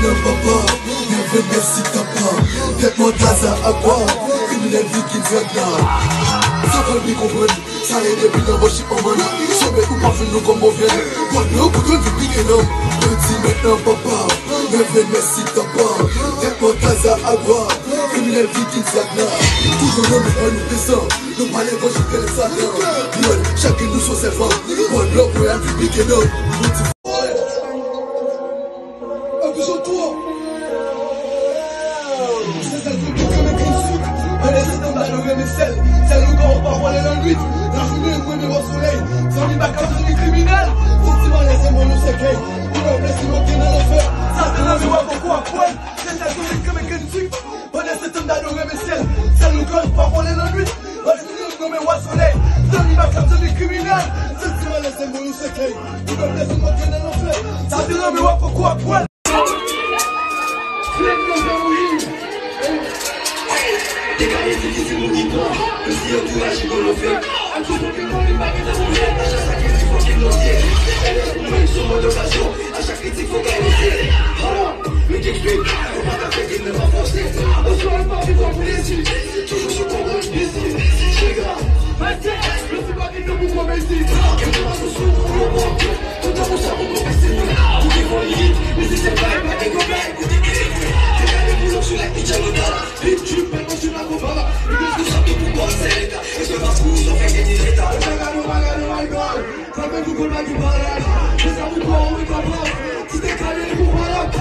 maintenant papa, bienvenue merci papa. Tête-moi Gaza à quoi, criminel vie qui vient là. Ça va bien comprendre, ça les depuis dans vos chips en mana. Sauver ou pas nous comme on vient. Moi nous pour du big et non. Petit maintenant papa, bienvenue merci papa. Tête-moi Gaza à quoi, criminel vie qui vient là. Toujours l'homme et nous descend. Nous parlons quand je fais les salons. Chacun nous son servant. One love, we're du big et non. C'est le corps par voler dans le 8. La journée, moi, mais au soleil. Sans les bacs à des criminels. Forcément, laissez-moi le secret. Pour le blesser, mon qui dans l'enfer. Ça te l'a vu à beaucoup à poil. C'est la journée comme un cantique. On est cet homme d'adorer mes ciels. C'est le corps par voler dans le 8. On est venu mais au soleil. Sans les bacs à des criminels. Forcément, laissez-moi le secret. Pour le blesser, mon qui dans l'enfer. Ça te l'a vu à beaucoup à poil. Décalé, c'est mon diplôme. Le si entourage, il me le fait. À tout le monde, il m'a mis dans mon lait. À chaque critique, faut qu'il l'entier. Moi, ils sont en occasion. À chaque critique, faut gagner. Voilà, le t'explique. Faut pas faire qu'il ne va forcer. On se rend pas, il faut plaisir. Toujours sur ton rôle, busy. C'est grave. Je sais pas qui ne vous promet ici. Quelqu'un va se souffrir pour le monde. Tout dans mon cerveau, pour rester nous. Tout est en limite. Mais si c'est pas, il va découvrir. Décalé, boulot sur la pitcha locale. Et tu peux pas sur la copa. Le plus de château pour bosser l'état. Et ce parcours, on fait gagner l'état. Ça fait tout qu'on a du malade. Les amours pour on est capable. Si t'es calé, pour malade.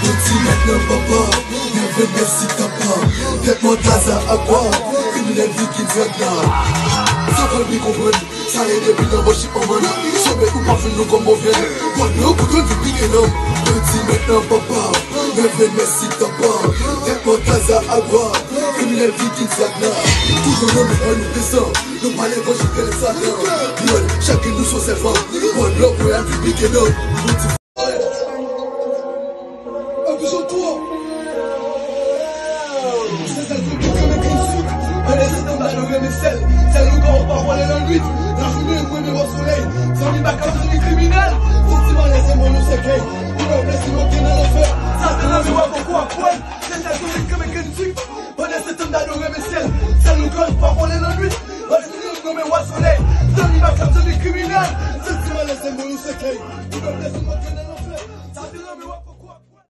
Petit maintenant papa, bienvenue merci papa. Tête-moi Gaza à quoi, criminel vie qui vient là. Ça va bien comprendre, ça les depuis dans vos chips en mana. Sauver ou pas nous comme on vient. Moi nous pour du big et non. Petit maintenant papa, bienvenue merci papa. Tête-moi Gaza à quoi, criminel vie qui vient là. Toujours l'homme et nous descend. Nous parlons quand je fais les salons. Chacun nous son servant. One love, we're du big et non. C'est le corps par voler dans le 8. La journée, moi, mais au soleil. Sans les bacs à des criminels. Forcément, laissez-moi le secret. Pour le blesser, mon qui dans l'enfer. Ça te l'a vu à beaucoup à poil. C'est la journée comme un cantique. On est cet homme d'adorer mes ciels. C'est le corps par voler dans le 8. La journée, mais au soleil. Sans les bacs à des criminels. Forcément, laissez-moi le secret. Pour le blesser, mon qui dans l'enfer.